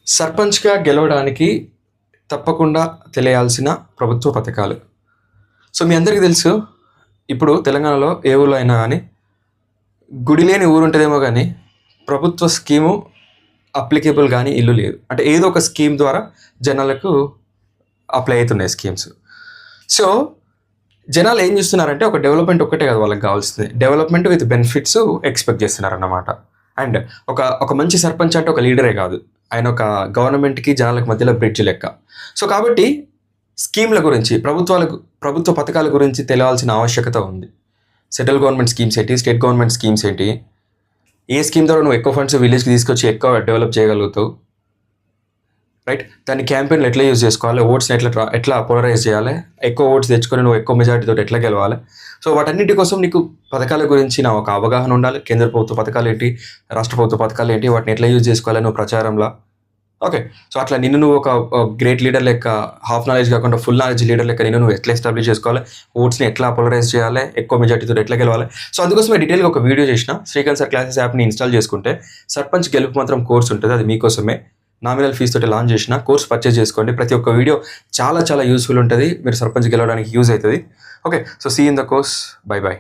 సర్పంచ్‌గా గెలవడానికి తప్పకుండా తెలియాల్సిన ప్రభుత్వ పథకాలు. సో, మీ అందరికీ తెలుసు. ఇప్పుడు తెలంగాణలో ఏ ఊర్లో అయినా గానీ, గుడి లేని ఊరుంటదేమో గానీ, ప్రభుత్వ స్కీము అప్లికేబుల్ గానీ ఇల్లు లేదు. అంటే ఏదో ఒక స్కీమ్ ద్వారా జనాలకు అప్లై అయితున్నాయి స్కీమ్స్. సో, జనాలు ఏం చూస్తున్నారంటే ఒక డెవలప్‌మెంట్ ఒక్కటే కాదు వాళ్ళకి కావాల్సింది. డెవలప్‌మెంట్ విత్ బెనిఫిట్స్ ఎక్స్‌పెక్ట్ చేస్తున్నారన్నమాట. అండ్ ఒక మంచి సర్పంచ్ అంటే ఒక లీడరే కాదు. ఆయన ఒక గవర్నమెంట్‌కి, జనాలకు మధ్యలో బ్రిడ్జ్ లెక్క. సో, కాబట్టి స్కీమ్‌ల గురించి, ప్రభుత్వ పథకాల గురించి తెలవాల్సిన ఆవశ్యకత ఉంది. సెంట్రల్ గవర్నమెంట్ స్కీమ్స్ ఏంటి? స్టేట్ గవర్నమెంట్ స్కీమ్స్ ఏంటి? ఏ స్కీమ్ ద్వారా నువ్వు ఎక్కువ ఫండ్స్ విలేజ్‌కి తీసుకొచ్చి ఎక్కువ డెవలప్ చేయగలుగుతావు? రైట్? దాని క్యాంపెయిన్‌లు ఎట్లా యూజ్ చేసుకోవాలి? ఓట్స్‌ని ఎట్లా పోలరైజ్ చేయాలి? ఎక్కువ ఓట్స్ తెచ్చుకొని నువ్వు ఎక్కువ మెజారిటీతోటి ఎట్లా గెలవాలి? సో, వాటన్నిటి కోసం నీకు పథకాల గురించిన ఒక అవగాహన ఉండాలి. కేంద్ర ప్రభుత్వ పథకాలేంటి? రాష్ట్ర ప్రభుత్వ పథకాలేంటి? వాటిని ఎట్లా యూజ్ చేసుకోవాలి నువ్వు ప్రచారంలో? ఓకే. సో, అట్లా నిన్ను నువ్వు ఒక గ్రేట్ లీడర్ లెక్క, హాఫ్ నాలెడ్జ్ కాకుండా ఫుల్ నాలెడ్జ్ లీడర్ లెక్క నిన్ను నువ్వు ఎట్లా ఎస్టాబ్లిష్ చేసుకోవాలి? ఓట్స్‌ని ఎట్లా పోలరైజ్ చేయాలి? ఎక్కువ మెజారిటీతోటి ఎట్లా గెలవాలి? సో, అందుకోసమే డీటెయిల్‌గా ఒక వీడియో చేసిన. శ్రీకాంత్ సార్ క్లాసెస్ యాప్‌ని ఇన్‌స్టాల్ చేసుకుంటే సర్పంచ్ గెలుపు మంత్రం కోర్స్ ఉంటది. అది మీకోసమే. నామినల్ ఫీజ్ తోటి లాంచ్ చేసిన. కోర్స్ పర్చేజ్ చేసుకోండి. ప్రతి ఒక్క వీడియో చాలా చాలా యూజ్‌ఫుల్ ఉంటది. మీరు సర్పంచ్ గెలవడానికి యూజ్ అయితది. Okay. So, see in the course. Bye by.